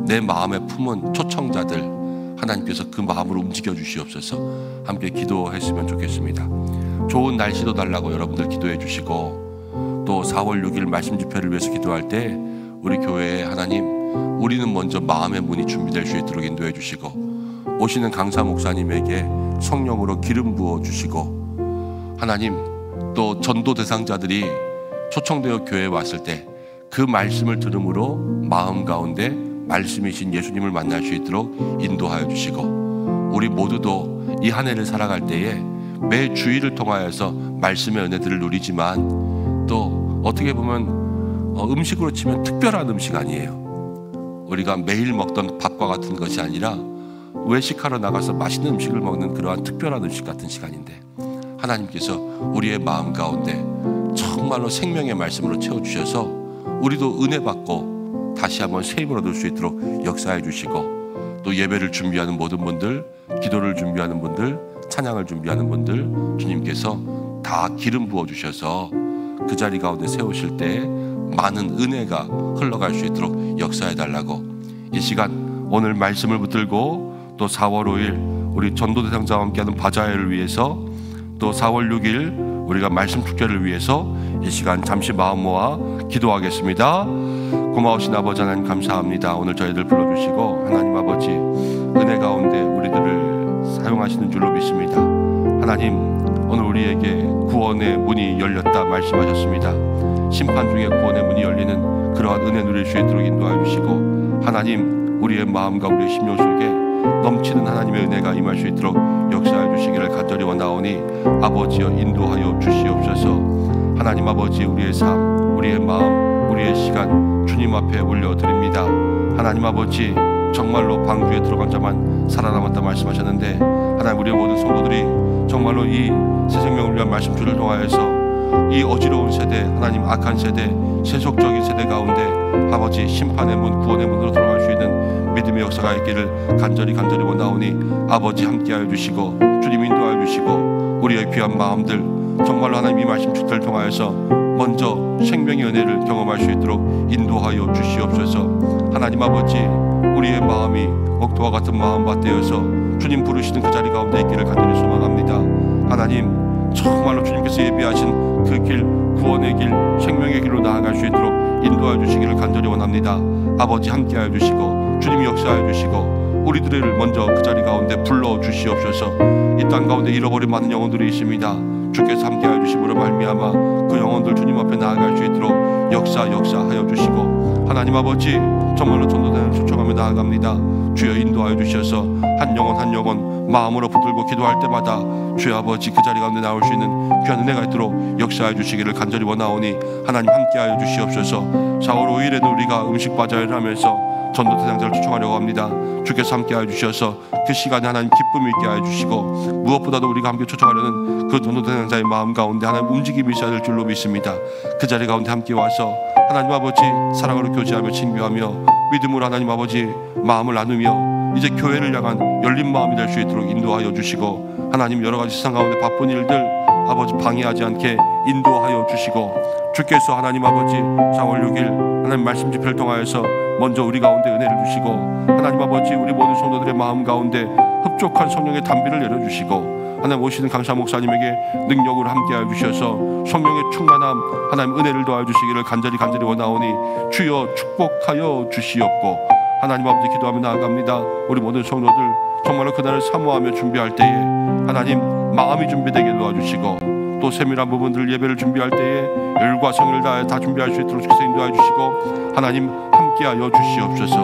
내 마음에 품은 초청자들 하나님께서 그 마음으로 움직여 주시옵소서. 함께 기도했으면 좋겠습니다. 좋은 날씨도 달라고 여러분들 기도해 주시고 또 4월 6일 말씀 집회를 위해서 기도할 때 우리 교회에 하나님 우리는 먼저 마음의 문이 준비될 수 있도록 인도해 주시고 오시는 강사 목사님에게 성령으로 기름 부어 주시고 하나님 또 전도 대상자들이 초청되어 교회에 왔을 때 그 말씀을 들음으로 마음 가운데 말씀이신 예수님을 만날 수 있도록 인도하여 주시고 우리 모두도 이 한 해를 살아갈 때에 매 주일을 통하여서 말씀의 은혜들을 누리지만 또 어떻게 보면 음식으로 치면 특별한 음식 아니에요. 우리가 매일 먹던 밥과 같은 것이 아니라 외식하러 나가서 맛있는 음식을 먹는 그러한 특별한 음식 같은 시간인데 하나님께서 우리의 마음 가운데 정말로 생명의 말씀으로 채워주셔서 우리도 은혜 받고 다시 한번 새 힘을 얻을 수 있도록 역사해 주시고 또 예배를 준비하는 모든 분들, 기도를 준비하는 분들, 찬양을 준비하는 분들 주님께서 다 기름 부어 주셔서 그 자리 가운데 세우실 때 많은 은혜가 흘러갈 수 있도록 역사해 달라고 이 시간 오늘 말씀을 붙들고 또 4월 5일 우리 전도 대상자와 함께하는 바자회를 위해서 또 4월 6일 우리가 말씀 축제를 위해서 이 시간 잠시 마음 모아 기도하겠습니다. 고마우신 아버지 하나님 감사합니다. 오늘 저희들 불러주시고 하나님 아버지 은혜 가운데 우리들을 사용하시는 줄로 믿습니다. 하나님 오늘 우리에게 구원의 문이 열렸다 말씀하셨습니다. 심판 중에 구원의 문이 열리는 그러한 은혜 누릴 수 있도록 인도하여 주시고 하나님 우리의 마음과 우리의 심령 속에 넘치는 하나님의 은혜가 임할 수 있도록 역사해 주시기를 간절히 원하오니 아버지여 인도하여 주시옵소서. 하나님 아버지 우리의 삶, 우리의 마음, 우리의 시간 주님 앞에 올려드립니다. 하나님 아버지 정말로 방주에 들어간 자만 살아남았다 말씀하셨는데 하나님 우리의 모든 성도들이 정말로 이 새 생명을 위한 말씀줄을 통하여서 이 어지러운 세대 하나님 악한 세대 세속적인 세대 가운데 아버지 심판의 문 구원의 문으로 들어갈 수 있는 믿음의 역사가 있기를 간절히 원하오니 아버지 함께하여 주시고 주님 인도하여 주시고 우리의 귀한 마음들 정말로 하나님 이 말씀 축제를 통하여서 먼저 생명의 은혜를 경험할 수 있도록 인도하여 주시옵소서. 하나님 아버지 우리의 마음이 옥토와 같은 마음밭 되어서 주님 부르시는 그 자리 가운데 있기를 간절히 소망합니다. 하나님 정말로 주님께서 예비하신 그 길 구원의 길 생명의 길로 나아갈 수 있도록 인도하여 주시기를 간절히 원합니다. 아버지 함께하여 주시고 주님이 역사하여 주시고 우리들을 먼저 그 자리 가운데 불러 주시옵소서. 이 땅 가운데 잃어버린 많은 영혼들이 있습니다. 주께서 함께하여 주심으로 말미암아 그 영혼들 주님 앞에 나아갈 수 있도록 역사하여 주시고 하나님 아버지 정말로 전도단을 초청하며 나아갑니다. 주여 인도하여 주셔서 한 영혼 마음으로 붙들고 기도할 때마다 주여 아버지 그 자리 가운데 나올 수 있는 귀한 은혜가 있도록 역사해 주시기를 간절히 원하오니 하나님 함께하여 주시옵소서. 4월 5일에는 우리가 음식 바자회를 하면서 전도 대상자를 초청하려고 합니다. 주께서 함께하여 주셔서 그 시간에 하나님 기쁨이 있게 하여 주시고 무엇보다도 우리가 함께 초청하려는 그 전도 대상자의 마음 가운데 하나님 움직임이 있어야 될 줄로 믿습니다. 그 자리 가운데 함께 와서 하나님 아버지 사랑으로 교제하며 친교하며 믿음으로 하나님 아버지 마음을 나누며 이제 교회를 향한 열린 마음이 될 수 있도록 인도하여 주시고 하나님 여러 가지 세상 가운데 바쁜 일들 아버지 방해하지 않게 인도하여 주시고 주께서 하나님 아버지 4월 6일 하나님 말씀 집회를 통하여서 먼저 우리 가운데 은혜를 주시고 하나님 아버지 우리 모든 성도들의 마음 가운데 흡족한 성령의 담비를 내려주시고 하나님 오시는 강사 목사님에게 능력으로 함께하여 주셔서 성령의 충만함 하나님 은혜를 더하여 주시기를 간절히 원하오니 주여 축복하여 주시옵고 하나님 아버지 기도하며 나아갑니다. 우리 모든 성도들 정말로 그날을 사모하며 준비할 때에 하나님 마음이 준비되게 도와주시고 또 세밀한 부분들 예배를 준비할 때에 열과 성의를 다해 다 준비할 수 있도록 주께서 인도하여 주시고 하나님 함께하여 주시옵소서.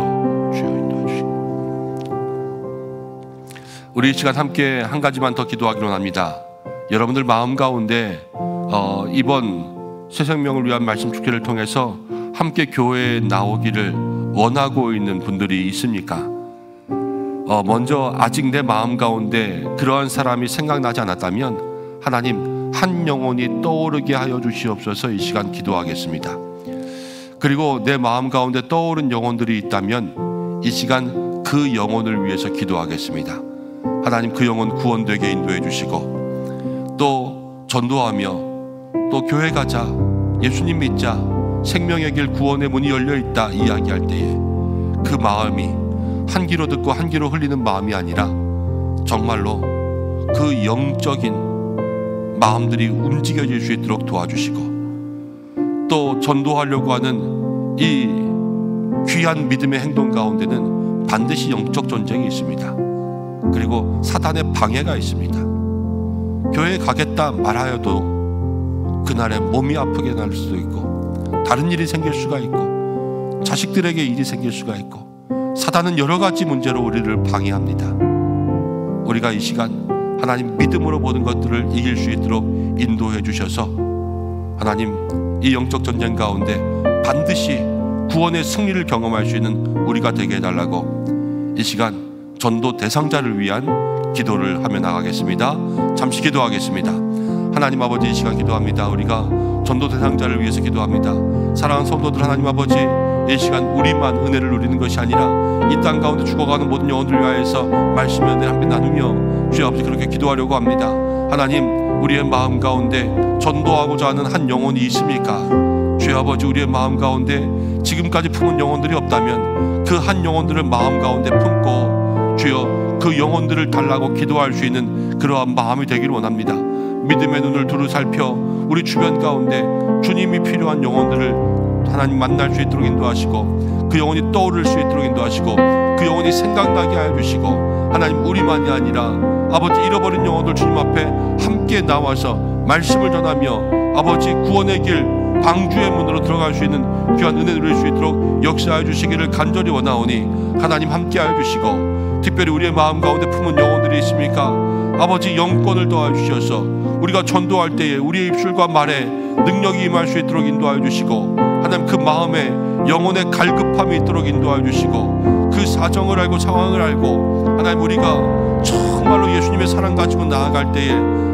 주여 인도하여 주시고 우리 이 시간 함께 한 가지만 더 기도하기로 합니다. 여러분들 마음 가운데 이번 새 생명을 위한 말씀 축제를 통해서 함께 교회에 나오기를 원하고 있는 분들이 있습니까? 먼저 아직 내 마음 가운데 그러한 사람이 생각나지 않았다면 하나님 한 영혼이 떠오르게 하여 주시옵소서. 이 시간 기도하겠습니다. 그리고 내 마음 가운데 떠오른 영혼들이 있다면 이 시간 그 영혼을 위해서 기도하겠습니다. 하나님 그 영혼 구원되게 인도해 주시고 또 전도하며 또 교회 가자, 예수님 믿자, 생명의 길 구원의 문이 열려있다 이야기할 때에 그 마음이 한 귀로 듣고 한 귀로 흘리는 마음이 아니라 정말로 그 영적인 마음들이 움직여질 수 있도록 도와주시고 또 전도하려고 하는 이 귀한 믿음의 행동 가운데는 반드시 영적 전쟁이 있습니다. 그리고 사단의 방해가 있습니다. 교회에 가겠다 말하여도 그날에 몸이 아프게 날 수도 있고 다른 일이 생길 수가 있고 자식들에게 일이 생길 수가 있고 사단은 여러 가지 문제로 우리를 방해합니다. 우리가 이 시간 하나님 믿음으로 모든 것들을 이길 수 있도록 인도해 주셔서 하나님 이 영적 전쟁 가운데 반드시 구원의 승리를 경험할 수 있는 우리가 되게 해달라고 이 시간 전도 대상자를 위한 기도를 하며 나가겠습니다. 잠시 기도하겠습니다. 하나님 아버지 이 시간 기도합니다. 우리가 전도 대상자를 위해서 기도합니다. 사랑하는 성도들 하나님 아버지 이 시간 우리만 은혜를 누리는 것이 아니라 이 땅 가운데 죽어가는 모든 영혼들을 위하여서 말씀의 은혜를 함께 나누며 주여 아버지 그렇게 기도하려고 합니다. 하나님 우리의 마음 가운데 전도하고자 하는 한 영혼이 있습니까? 주여 아버지 우리의 마음 가운데 지금까지 품은 영혼들이 없다면 그 한 영혼들을 마음 가운데 품고 주여 그 영혼들을 달라고 기도할 수 있는 그러한 마음이 되기를 원합니다. 믿음의 눈을 두루 살펴 우리 주변 가운데 주님이 필요한 영혼들을 하나님 만날 수 있도록 인도하시고 그 영혼이 떠오를 수 있도록 인도하시고 그 영혼이 생각나게 하여 주시고 하나님 우리만이 아니라 아버지 잃어버린 영혼들 주님 앞에 함께 나와서 말씀을 전하며 아버지 구원의 길 방주의 문으로 들어갈 수 있는 귀한 은혜 누릴 수 있도록 역사하여 주시기를 간절히 원하오니 하나님 함께하여 주시고 특별히 우리의 마음 가운데 품은 영혼들이 있습니까? 아버지 영권을 더하여 주셔서 우리가 전도할 때에 우리의 입술과 말에 능력이 임할 수 있도록 인도하여 주시고 하나님 그 마음에 영혼의 갈급함이 있도록 인도하여 주시고 그 사정을 알고 상황을 알고 하나님 우리가 정말로 예수님의 사랑 가지고 나아갈 때에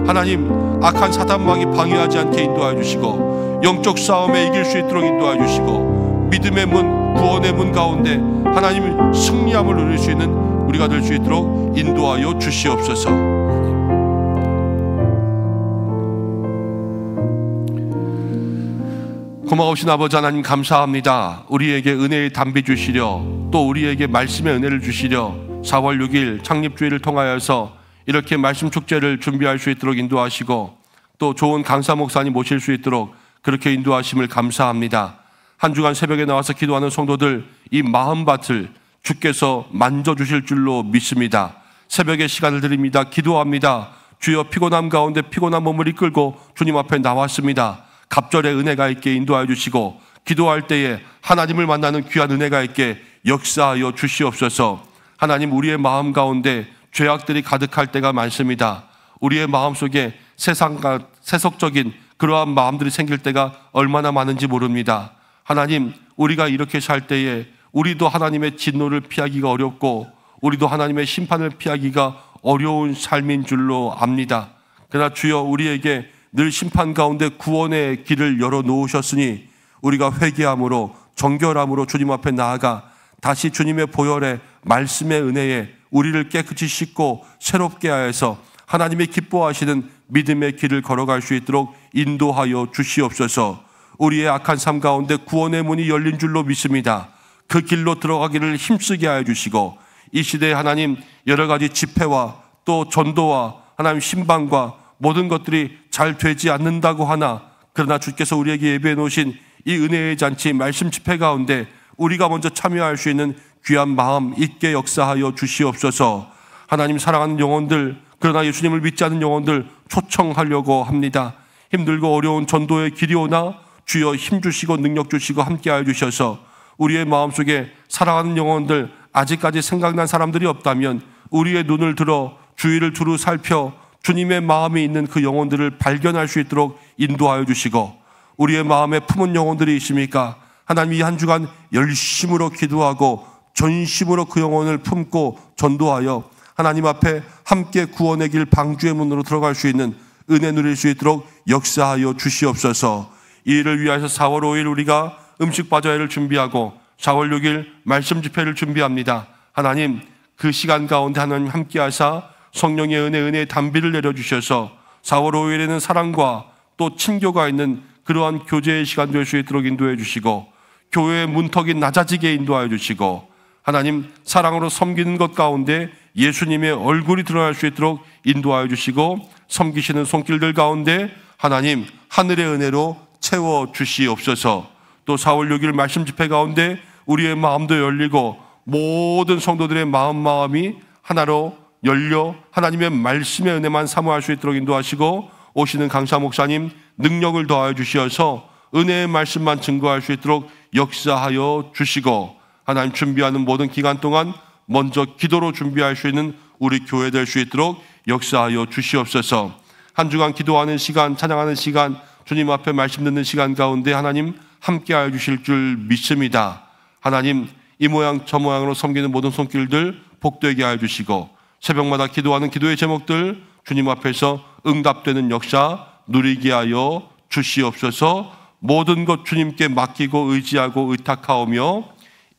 하나님 악한 사단망이 방해하지 않게 인도하여 주시고 영적 싸움에 이길 수 있도록 인도하여 주시고 믿음의 문 구원의 문 가운데 하나님 승리함을 누릴 수 있는 우리가 될 수 있도록 인도하여 주시옵소서. 고마우신 아버지 하나님 감사합니다. 우리에게 은혜의 담비 주시려 또 우리에게 말씀의 은혜를 주시려 4월 6일 창립주일을 통하여서 이렇게 말씀 축제를 준비할 수 있도록 인도하시고 또 좋은 강사 목사님 모실 수 있도록 그렇게 인도하심을 감사합니다. 한 주간 새벽에 나와서 기도하는 성도들 이 마음밭을 주께서 만져주실 줄로 믿습니다. 새벽에 시간을 드립니다. 기도합니다. 주여 피곤함 가운데 피곤한 몸을 이끌고 주님 앞에 나왔습니다. 갑절의 은혜가 있게 인도하여 주시고 기도할 때에 하나님을 만나는 귀한 은혜가 있게 역사하여 주시옵소서. 하나님 우리의 마음 가운데 죄악들이 가득할 때가 많습니다. 우리의 마음속에 세상과 세속적인 그러한 마음들이 생길 때가 얼마나 많은지 모릅니다. 하나님 우리가 이렇게 살 때에 우리도 하나님의 진노를 피하기가 어렵고 우리도 하나님의 심판을 피하기가 어려운 삶인 줄로 압니다. 그러나 주여 우리에게 늘 심판 가운데 구원의 길을 열어놓으셨으니 우리가 회개함으로 정결함으로 주님 앞에 나아가 다시 주님의 보혈에 말씀의 은혜에 우리를 깨끗이 씻고 새롭게 하여서 하나님이 기뻐하시는 믿음의 길을 걸어갈 수 있도록 인도하여 주시옵소서. 우리의 악한 삶 가운데 구원의 문이 열린 줄로 믿습니다. 그 길로 들어가기를 힘쓰게 하여 주시고 이 시대에 하나님 여러 가지 집회와 또 전도와 하나님 신방과 모든 것들이 잘 되지 않는다고 하나, 그러나 주께서 우리에게 예배해 놓으신 이 은혜의 잔치 말씀 집회 가운데 우리가 먼저 참여할 수 있는 귀한 마음 있게 역사하여 주시옵소서. 하나님 사랑하는 영혼들, 그러나 예수님을 믿지 않는 영혼들 초청하려고 합니다. 힘들고 어려운 전도의 길이 오나 주여 힘주시고 능력 주시고 함께하여 주셔서 우리의 마음속에 사랑하는 영혼들, 아직까지 생각난 사람들이 없다면 우리의 눈을 들어 주위를 두루 살펴 주님의 마음이 있는 그 영혼들을 발견할 수 있도록 인도하여 주시고, 우리의 마음에 품은 영혼들이 있습니까? 하나님 이 한 주간 열심으로 기도하고 전심으로 그 영혼을 품고 전도하여 하나님 앞에 함께 구원의 길 방주의 문으로 들어갈 수 있는 은혜 누릴 수 있도록 역사하여 주시옵소서. 이 일을 위하여서 4월 5일 우리가 음식 바자회를 준비하고 4월 6일 말씀 집회를 준비합니다. 하나님 그 시간 가운데 하나님 함께하사 성령의 은혜의 단비를 내려주셔서 4월 5일에는 사랑과 또 친교가 있는 그러한 교제의 시간 될 수 있도록 인도해 주시고, 교회의 문턱이 낮아지게 인도하여 주시고, 하나님 사랑으로 섬기는 것 가운데 예수님의 얼굴이 드러날 수 있도록 인도하여 주시고, 섬기시는 손길들 가운데 하나님 하늘의 은혜로 채워 주시옵소서. 또 4월 6일 말씀 집회 가운데 우리의 마음도 열리고 모든 성도들의 마음이 하나로 열려 하나님의 말씀의 은혜만 사모할 수 있도록 인도하시고, 오시는 강사 목사님 능력을 더하여 주시어서 은혜의 말씀만 증거할 수 있도록 역사하여 주시고, 하나님 준비하는 모든 기간 동안 먼저 기도로 준비할 수 있는 우리 교회 될 수 있도록 역사하여 주시옵소서. 한 주간 기도하는 시간, 찬양하는 시간, 주님 앞에 말씀 듣는 시간 가운데 하나님 함께하여 주실 줄 믿습니다. 하나님 이 모양 저 모양으로 섬기는 모든 손길들 복되게 하여 주시고, 새벽마다 기도하는 기도의 제목들 주님 앞에서 응답되는 역사 누리게 하여 주시옵소서. 모든 것 주님께 맡기고 의지하고 의탁하오며,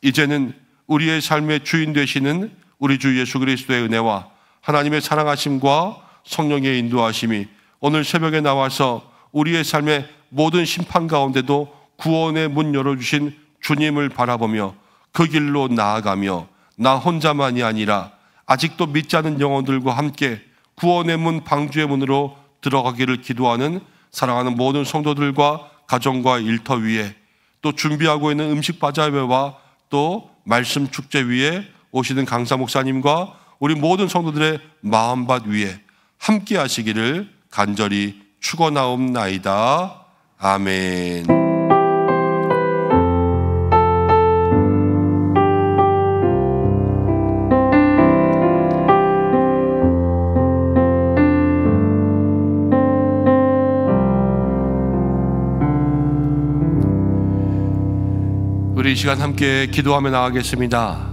이제는 우리의 삶의 주인 되시는 우리 주 예수 그리스도의 은혜와 하나님의 사랑하심과 성령의 인도하심이 오늘 새벽에 나와서 우리의 삶의 모든 심판 가운데도 구원의 문 열어주신 주님을 바라보며 그 길로 나아가며 나 혼자만이 아니라 아직도 믿지 않는 영혼들과 함께 구원의 문 방주의 문으로 들어가기를 기도하는 사랑하는 모든 성도들과 가정과 일터 위에, 또 준비하고 있는 음식 바자회와 또 말씀 축제 위에 오시는 강사 목사님과 우리 모든 성도들의 마음밭 위에 함께 하시기를 간절히 축원하옵나이다. 아멘. 우리 이 시간 함께 기도하며 나가겠습니다.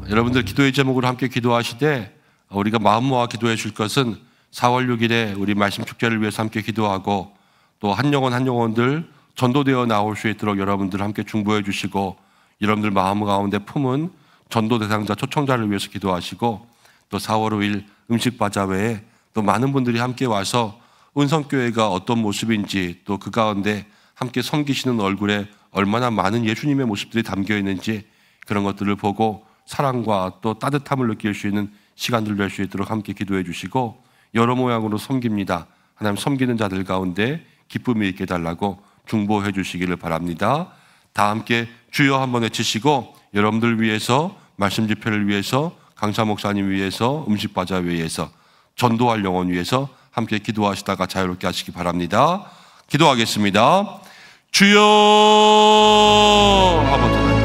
여러분들 기도의 제목으로 함께 기도하시되, 우리가 마음 모아 기도해 줄 것은 4월 6일에 우리 말씀 축제를 위해서 함께 기도하고, 또 한 영혼 한 영혼들 전도되어 나올 수 있도록 여러분들 함께 중보해 주시고, 여러분들 마음 가운데 품은 전도 대상자 초청자를 위해서 기도하시고, 또 4월 5일 음식 바자회에 또 많은 분들이 함께 와서 은성교회가 어떤 모습인지, 또 그 가운데 함께 섬기시는 얼굴에 얼마나 많은 예수님의 모습들이 담겨 있는지, 그런 것들을 보고 사랑과 또 따뜻함을 느낄 수 있는 시간들 될 수 있도록 함께 기도해 주시고, 여러 모양으로 섬깁니다. 하나님 섬기는 자들 가운데 기쁨이 있게 달라고 중보해 주시기를 바랍니다. 다 함께 주여 한번 외치시고, 여러분들 위해서, 말씀 집회를 위해서, 강사 목사님 위해서, 음식 바자회 위해서, 전도할 영혼 위해서 함께 기도하시다가 자유롭게 하시기 바랍니다. 기도하겠습니다. 주여 한번 더